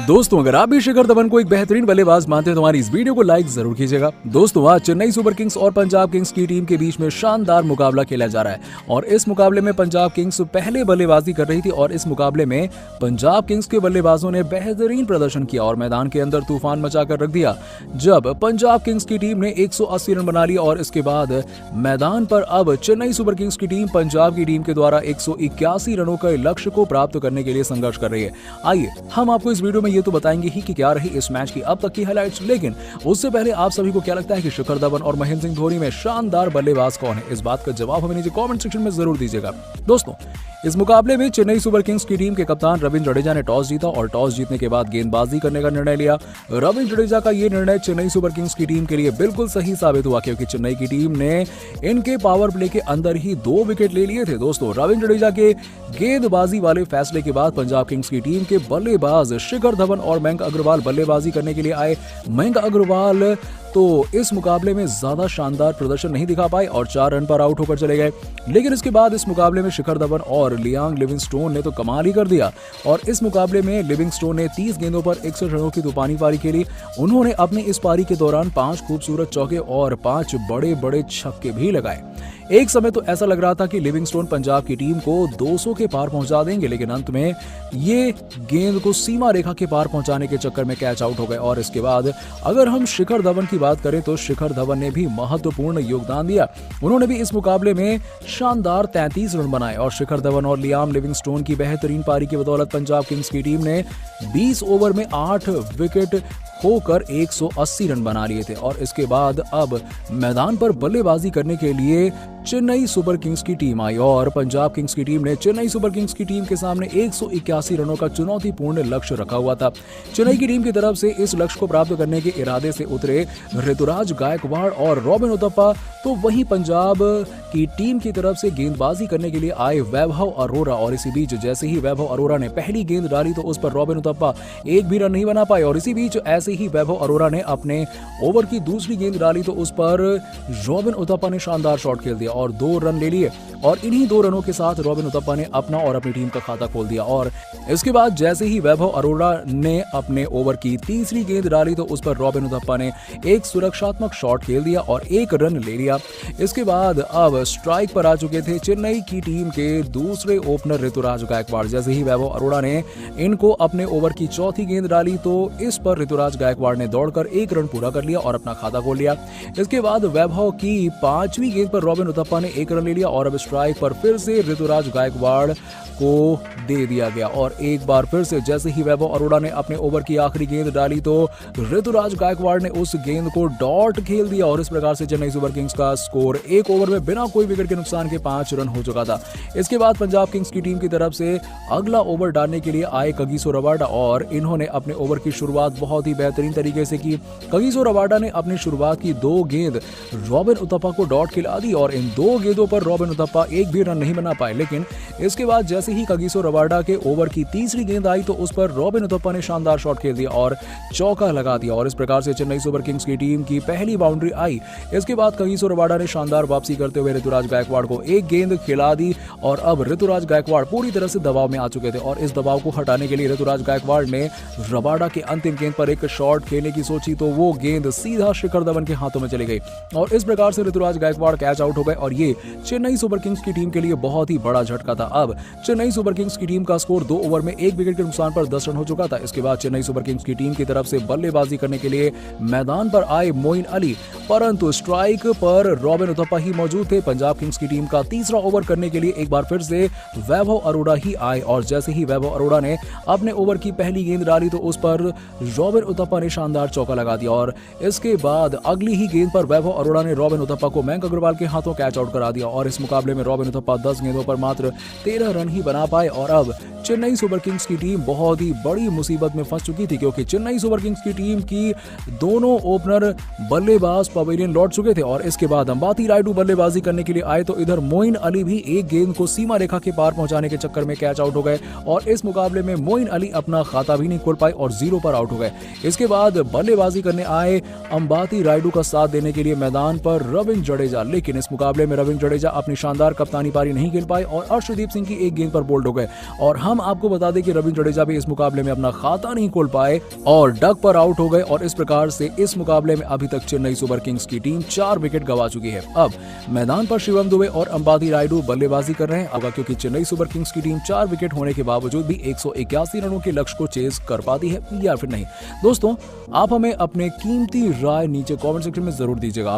दोस्तों, अगर आप भी शिखर धवन को एक बेहतरीन बल्लेबाज मानते हैं तो हमारी इस वीडियो को लाइक जरूर कीजिएगा। दोस्तों, आज चेन्नई सुपर किंग्स और पंजाब किंग्स की टीम के बीच में शानदार मुकाबला खेला जा रहा है और इस मुकाबले में पंजाब किंग्स पहले बल्लेबाजी कर रही थी और इस मुकाबले में पंजाब किंग्स के बल्लेबाजों ने बेहतरीन प्रदर्शन किया और मैदान के अंदर तूफान मचाकर रख दिया। जब पंजाब किंग्स की टीम ने 180 रन बना लिए और इसके बाद मैदान पर अब चेन्नई सुपर किंग्स की टीम पंजाब की टीम के द्वारा 181 रनों के लक्ष्य को प्राप्त करने के लिए संघर्ष कर रही है। आइए हम आपको इस वीडियो में ये तो बताएंगे ही कि क्या रही इस मैच की अब तक की हाइलाइट्स, लेकिन उससे पहले आप सभी को क्या लगता है कि शिखर धवन और महेंद्र सिंह धोनी में शानदार बल्लेबाज कौन है? इस बात का जवाब हमें नीचे कमेंट सेक्शन में जरूर दीजिएगा। दोस्तों, इस मुकाबले में चेन्नई सुपर किंग्स की टीम के कप्तान रविंद्र जडेजा ने टॉस जीता और टॉस जीतने के बाद गेंदबाजी करने का निर्णय लिया। रविंद्र जडेजा का यह निर्णय चेन्नई सुपर किंग्स की टीम के लिए बिल्कुल सही साबित हुआ क्योंकि चेन्नई की टीम ने इनके पावर प्ले के अंदर ही 2 विकेट ले लिए थे। दोस्तों, रविंद्र जडेजा के गेंदबाजी वाले फैसले के बाद पंजाब किंग्स की टीम के बल्लेबाज शिखर धवन और मयंक अग्रवाल बल्लेबाजी करने के लिए आए। मयंक अग्रवाल तो इस मुकाबले में ज्यादा शानदार प्रदर्शन नहीं दिखा पाए और 4 रन पर आउट होकर चले गए, लेकिन इसके बाद इस मुकाबले में शिखर धवन और लियांग लिविंगस्टोन ने तो कमाल ही कर दिया और इस मुकाबले में लिविंगस्टोन ने 30 गेंदों पर 61 रनों की तूफानी पारी खेली। उन्होंने अपनी इस पारी के दौरान 5 खूबसूरत चौके और 5 बड़े बड़े छक्के भी लगाए। एक समय तो ऐसा लग रहा था कि लिविंगस्टोन पंजाब की टीम को 200 के पार पहुंचा देंगे, लेकिन अंत में ये गेंद को सीमा रेखा के पार पहुंचाने के चक्कर में कैच आउट हो गए। और इसके बाद अगर हम शिखर धवन की बात करें तो शिखर धवन ने भी महत्वपूर्ण योगदान दिया। उन्होंने भी इस मुकाबले में शानदार 33 रन बनाए और शिखर धवन और लियाम लिविंगस्टोन की बेहतरीन पारी की बदौलत पंजाब किंग्स की टीम ने 20 ओवर में 8 विकेट होकर 180 रन बना लिए थे। और इसके बाद अब मैदान पर बल्लेबाजी करने के लिए चेन्नई सुपर किंग्स की टीम आई और पंजाब किंग्स की टीम ने चेन्नई सुपर किंग्स की टीम के सामने 181 रनों का चुनौतीपूर्ण लक्ष्य रखा हुआ था। चेन्नई की टीम की तरफ से इस लक्ष्य को प्राप्त करने के इरादे से उतरे ऋतुराज गायकवाड़ और रॉबिन उथप्पा, तो वहीं पंजाब की टीम की तरफ से गेंदबाजी करने के लिए आए वैभव अरोरा। और इसी बीच जैसे ही वैभव अरोरा ने पहली गेंद डाली तो उस पर रॉबिन उथप्पा एक भी रन नहीं बना पाए और इसी बीच ऐसे ही वैभव अरोरा ने अपने ओवर की दूसरी गेंद डाली तो उस पर रॉबिन उथप्पा ने शानदार शॉट खेल दिया और 2 रन ले लिए और इन्हीं 2 रनों के साथ रॉबिन उथप्पा ने अपना और अपनी टीम का खाता खोल दिया। और इसके बाद जैसे ही वैभव अरोरा ने अपने ओवर की तीसरी गेंद डाली तो उस पर रॉबिन उथप्पा ने एक सुरक्षात्मक शॉट खेल दिया और 1 रन ले लिया। इसके बाद अब स्ट्राइक पर आ चुके थे चेन्नई की टीम के दूसरे ओपनर ऋतुराज गायकवाड़। जैसे ही वैभव अरोरा ने इनको अपने ओवर की चौथी गेंद डाली तो इस पर ऋतुराज गायकवाड़ ने दौड़कर 1 रन पूरा कर लिया और अपना खाता खोल लिया। इसके बाद वैभव की 5वीं गेंद पर रॉबिन उथप्पा ने 1 रन ले लिया और अब स्ट्राइक पर फिर से ऋतुराज गायकवाड़ को दे दिया गया। और एक बार फिर से जैसे ही वैभव अरोरा ने अपने ओवर की आखिरी गेंद डाली तो ऋतुराज गायकवाड़ ने उस गेंद को डॉट खेल दिया और इस प्रकार से चेन्नई सुपर किंग्स का स्कोर 1 ओवर में बिना कोई विकेट के नुकसान के 5 रन हो चुका था। इसके बाद पंजाब किंग्स की टीम की तरफ से अगला ओवर डालने के लिए आए कगिसो रबाडा और इन्होंने अपने ओवर की शुरुआत बहुत ही बेहतरीन तरीके से की। कगिसो रबाडा ने अपनी शुरुआत की 2 गेंद रॉबिन उथप्पा को डॉट खिला दी और इन 2 गेंदों पर रॉबिन उथप्पा एक भी रन नहीं बना पाए, लेकिन इसके बाद जैसे ही कगिसो रबाडा के ओवर की तीसरी गेंद आई तो उस पर रॉबिन उथप्पा ने शानदार शॉट खेल दिया और चौका लगा दिया और इस प्रकार से चेन्नई सुपर किंग्स की टीम की पहली बाउंड्री आई। इसके बाद कगिसो रबाडा ने शानदार वापसी करते हुए ऋतुराज गायकवाड़ को एक गेंद खिला दी और अब ऋतुराज गायकवाड़ पूरी तरह से दबाव में आ चुके थे और इस दबाव को हटाने के लिए ऋतुराज गायकवाड़ ने रबाडा के अंतिम गेंद पर एक शॉट खेलने की सोची तो वो गेंद सीधा शिखर धवन के हाथों में चली गई और इस प्रकार से ऋतुराज गायकवाड़ कैच आउट हो गए और ये चेन्नई सुपर किंग्स की टीम के लिए बहुत ही बड़ा झटका था। अब चेन्नई सुपर किंग्स की टीम का स्कोर 2 ओवर में 1 विकेट के नुकसान पर 10 रन हो चुका था। इसके बाद चेन्नई सुपर किंग्स की टीम की तरफ से बल्लेबाजी करने के लिए मैदान पर आए मोइन अली, परंतु स्ट्राइक पर रॉबिन उथप्पा ही मौजूद थे। पंजाब किंग्स की टीम का तीसरा ओवर करने के लिए एक बार फिर से वैभव अरोरा ही आए और जैसे ही वैभव अरोरा ने अपने ओवर की पहली गेंद डाली तो उस पर रॉबिन उथप्पा ने शानदार चौका लगा दिया और इसके बाद अगली ही गेंद पर वैभव अरोरा ने रॉबिन उथप्पा को मयंक अग्रवाल के हाथों कैच आउट करा दिया और इस मुकाबले में रॉबिन उथप्पा 10 गेंदों पर मात्र 13 रन ही बना पाए और अब चेन्नई सुपर किंग्स की टीम बहुत ही बड़ी मुसीबत में फंस चुकी थी क्योंकि चेन्नई सुपर किंग्स की टीम की दोनों ओपनर बल्लेबाज पवेलियन लौट चुके थे और इसके बाद अंबाती रायडू बल्लेबाजी करने के लिए आए तो इधर मोइन अली भी एक गेंद को सीमा रेखा के पार पहुंचाने के चक्कर में कैच आउट हो गए और इस मुकाबले में मोइन अली अपना खाता भी नहीं खोल पाए और 0 पर आउट हो गए। इसके बाद बल्लेबाजी करने आए अंबाती रायडू का साथ देने के लिए मैदान पर रविंद्र जडेजा, लेकिन इस मुकाबले मुकाबले में रविंद्र जडेजा अपनी शानदार कप्तानी पारी नहीं खेल पाए और अर्शदीप सिंह की एक गेंद पर बोल्ड हो गए। और हम आपको बता दें कि रविंद्र जडेजा भी इस मुकाबले में अपना खाता नहीं खोल पाए और डक पर आउट हो गए और इस प्रकार से इस मुकाबले में अभी तक चेन्नई सुपर किंग्स की टीम 4 विकेट गंवा चुकी है। अब मैदान पर शिवम दुबे और अंबाती रायडू बल्लेबाजी कर रहे हैं, क्योंकि चेन्नई सुपर किंग्स की टीम 4 विकेट होने के बावजूद भी 181 रनों के लक्ष्य को चेज कर पाती है या फिर नहीं। दोस्तों, आप हमें अपने कीमती राय नीचे कमेंट सेक्शन में जरूर दीजिएगा।